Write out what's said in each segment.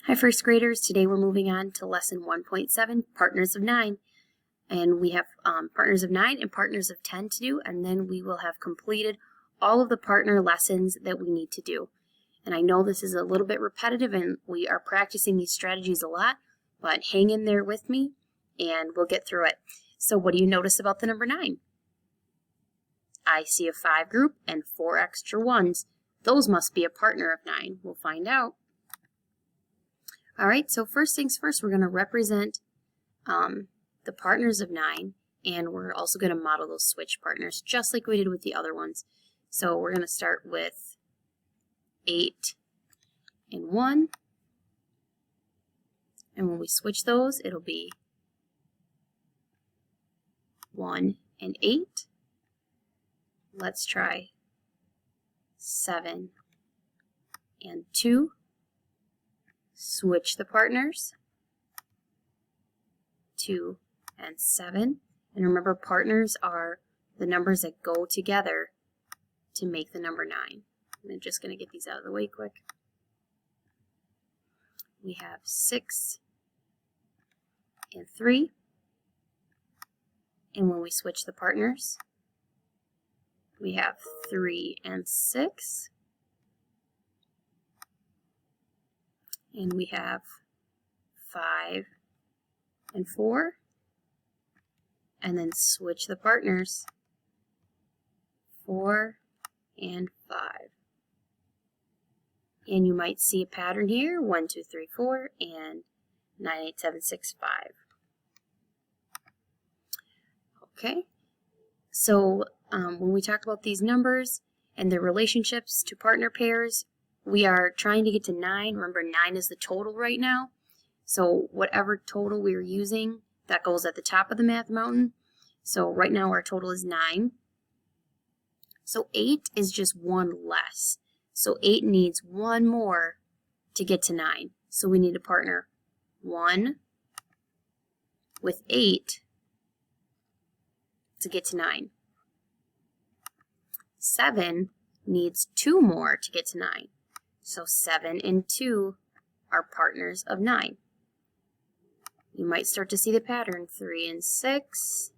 Hi first graders, today we're moving on to lesson 1.7, Partners of 9. And we have Partners of 9 and Partners of 10 to do, and then we will have completed all of the partner lessons that we need to do. And I know this is a little bit repetitive and we are practicing these strategies a lot, but hang in there with me and we'll get through it. So what do you notice about the number 9? I see a 5 group and 4 extra 1s. Those must be a partner of 9. We'll find out. All right, so first things first, we're going to represent the partners of 9, and we're also going to model those switch partners, just like we did with the other ones. So we're going to start with 8 and 1, and when we switch those, it'll be 1 and 8. Let's try 7 and 2. Switch the partners, 2 and 7. And remember, partners are the numbers that go together to make the number 9. I'm just going to get these out of the way quick. We have 6 and 3. And when we switch the partners, we have 3 and 6. And we have 5 and 4. And then switch the partners, 4 and 5. And you might see a pattern here, 1, 2, 3, 4, and 9, 8, 7, 6, 5. Okay, so when we talk about these numbers and their relationships to partner pairs, we are trying to get to 9. Remember, 9 is the total right now. So whatever total we're using, that goes at the top of the math mountain. So right now our total is 9. So 8 is just 1 less. So 8 needs 1 more to get to 9. So we need to partner 1 with 8 to get to 9. 7 needs 2 more to get to 9. So 7 and 2 are partners of 9. You might start to see the pattern, 3 and 6,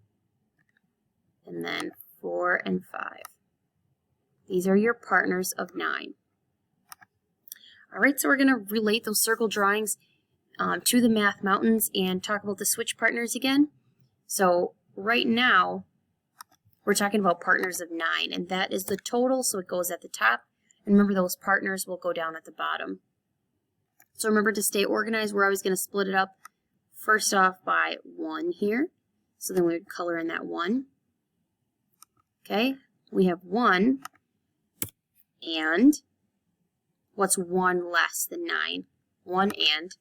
and then 4 and 5. These are your partners of 9. All right, so we're going to relate those circle drawings to the math mountains and talk about the switch partners again. So right now, we're talking about partners of 9, and that is the total, so it goes at the top. And remember, those partners will go down at the bottom. So remember, to stay organized, we're always going to split it up first off by 1 here. So then we would color in that 1. Okay, we have 1, and what's 1 less than 9? 1 and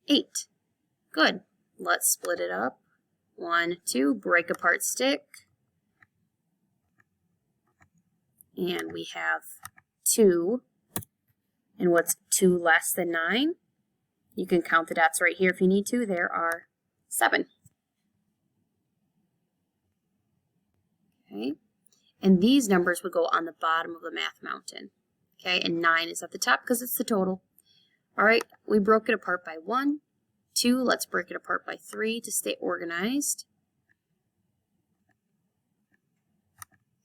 8. Good. Let's split it up. 1, 2, break apart stick. And we have 2. And what's 2 less than 9? You can count the dots right here if you need to. There are 7. Okay. And these numbers would go on the bottom of the math mountain. Okay, and 9 is at the top because it's the total. All right, we broke it apart by 1, 2. Let's break it apart by 3 to stay organized.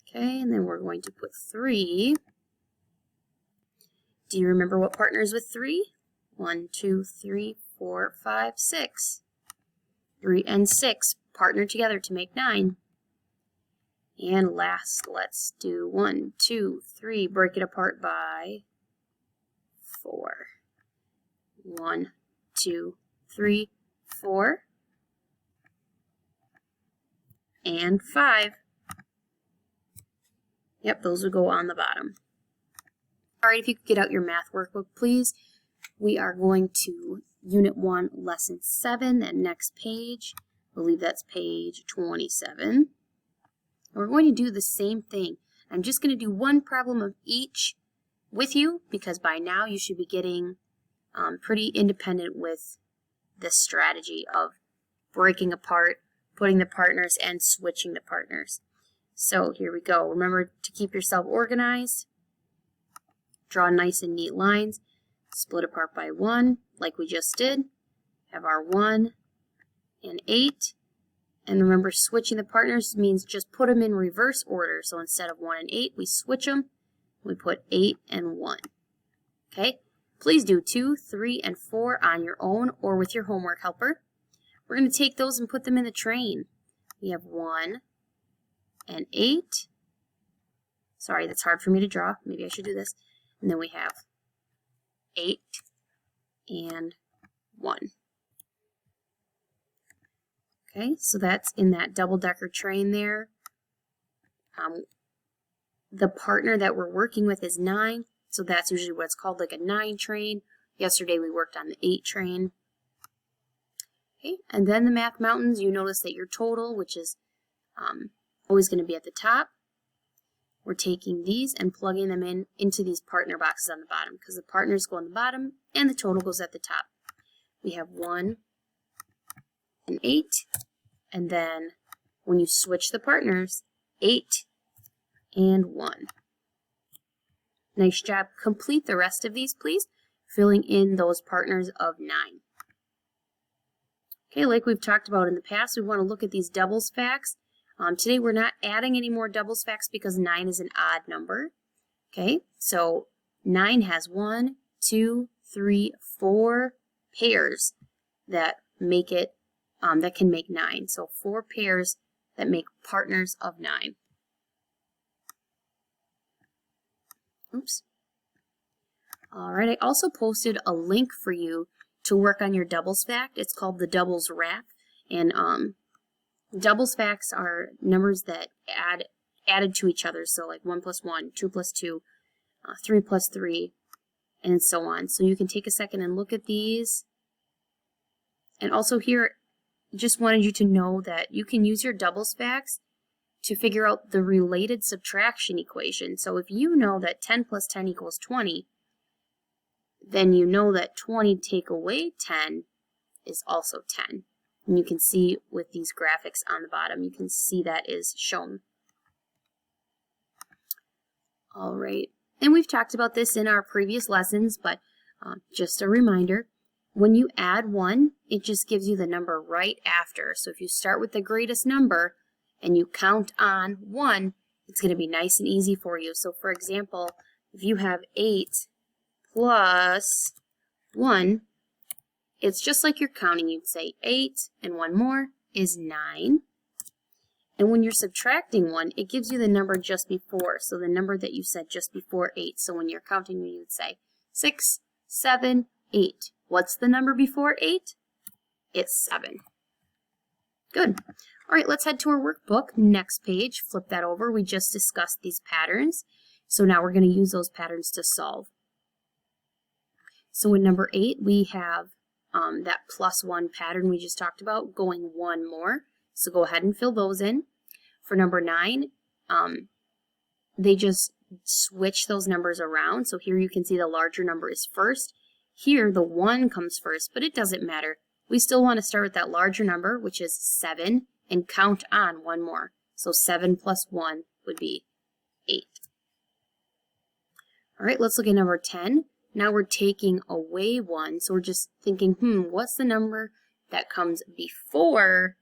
Okay, and then we're going to put 3. Do you remember what partners with 3? 1, 2, 3, 4, 5, 6. 3 and 6 partner together to make 9. And last, let's do 1, 2, 3, break it apart by 4. 1, 2, 3, 4. And 5. Yep, those would go on the bottom. All right, if you could get out your math workbook, please. We are going to Unit 1, Lesson 7, that next page. I believe that's page 27. And we're going to do the same thing. I'm just going to do one problem of each with you, because by now you should be getting pretty independent with this strategy of breaking apart, putting the partners, and switching the partners. So here we go. Remember to keep yourself organized. Draw nice and neat lines. split apart by 1, like we just did. Have our 1 and 8. And remember, switching the partners means just put them in reverse order. So instead of 1 and 8, we switch them. We put 8 and 1. Okay? Please do 2, 3, and 4 on your own or with your homework helper. We're going to take those and put them in the train. We have 1 and 8. Sorry, that's hard for me to draw. Maybe I should do this. And then we have 8 and 1. Okay, so that's in that double-decker train there. The partner that we're working with is 9, so that's usually what's called like a 9 train. Yesterday we worked on the 8 train. Okay, and then the Math Mountains, you notice that your total, which is always going to be at the top, we're taking these and plugging them into these partner boxes on the bottom, because the partners go on the bottom and the total goes at the top. We have 1 and 8, and then when you switch the partners, 8 and 1. Nice job. Complete the rest of these, please, filling in those partners of 9. Okay, like we've talked about in the past, we want to look at these doubles facts. Today we're not adding any more doubles facts because 9 is an odd number. Okay, so 9 has 1, 2, 3, 4 pairs that make it, that can make 9. So 4 pairs that make partners of 9. Oops. All right, I also posted a link for you to work on your doubles fact. It's called the doubles wrap, and doubles facts are numbers that added to each other. So like 1 plus 1, 2 plus 2, 3 plus 3, and so on. So you can take a second and look at these. And also here, just wanted you to know that you can use your doubles facts to figure out the related subtraction equation. So if you know that 10 plus 10 equals 20, then you know that 20 take away 10 is also 10. And you can see with these graphics on the bottom, you can see that is shown. All right, and we've talked about this in our previous lessons, but just a reminder, when you add 1, it just gives you the number right after. So if you start with the greatest number and you count on 1, it's going to be nice and easy for you. So for example, if you have 8 plus 1, it's just like you're counting. You'd say 8 and 1 more is 9. And when you're subtracting 1, it gives you the number just before. So the number that you said just before 8. So when you're counting, you would say 6, 7, 8. What's the number before 8? It's 7. Good. All right, let's head to our workbook. Next page, flip that over. We just discussed these patterns. So now we're going to use those patterns to solve. So in number 8, we have that plus 1 pattern we just talked about, going 1 more. So go ahead and fill those in. For number 9, they just switch those numbers around. So here you can see the larger number is first. Here the 1 comes first, but it doesn't matter. We still want to start with that larger number, which is 7, and count on 1 more. So 7 plus 1 would be 8. All right, let's look at number 10. Now we're taking away 1, so we're just thinking, what's the number that comes before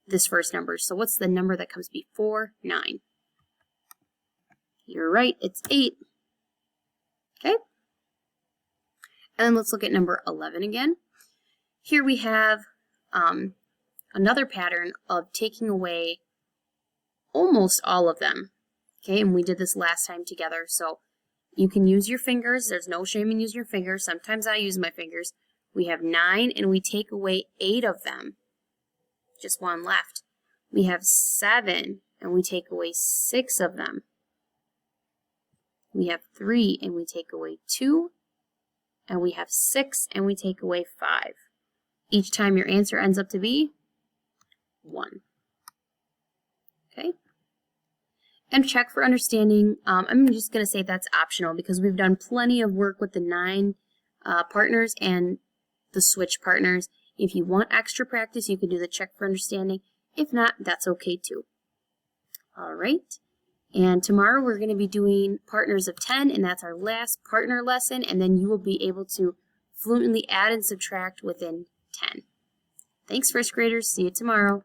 this first number? So what's the number that comes before 9? You're right, it's 8. Okay? And let's look at number 11 again. Here we have another pattern of taking away almost all of them. Okay, and we did this last time together, so you can use your fingers. There's no shame in using your fingers. Sometimes I use my fingers. We have 9, and we take away 8 of them. Just 1 left. We have 7, and we take away 6 of them. We have 3, and we take away 2. And we have 6, and we take away 5. Each time your answer ends up to be 1. Okay? And check for understanding. I'm just going to say that's optional because we've done plenty of work with the 9 partners and the switch partners. If you want extra practice, you can do the check for understanding. If not, that's okay too. All right. And tomorrow we're going to be doing partners of 10, and that's our last partner lesson, and then you will be able to fluently add and subtract within 10. Thanks, first graders. See you tomorrow.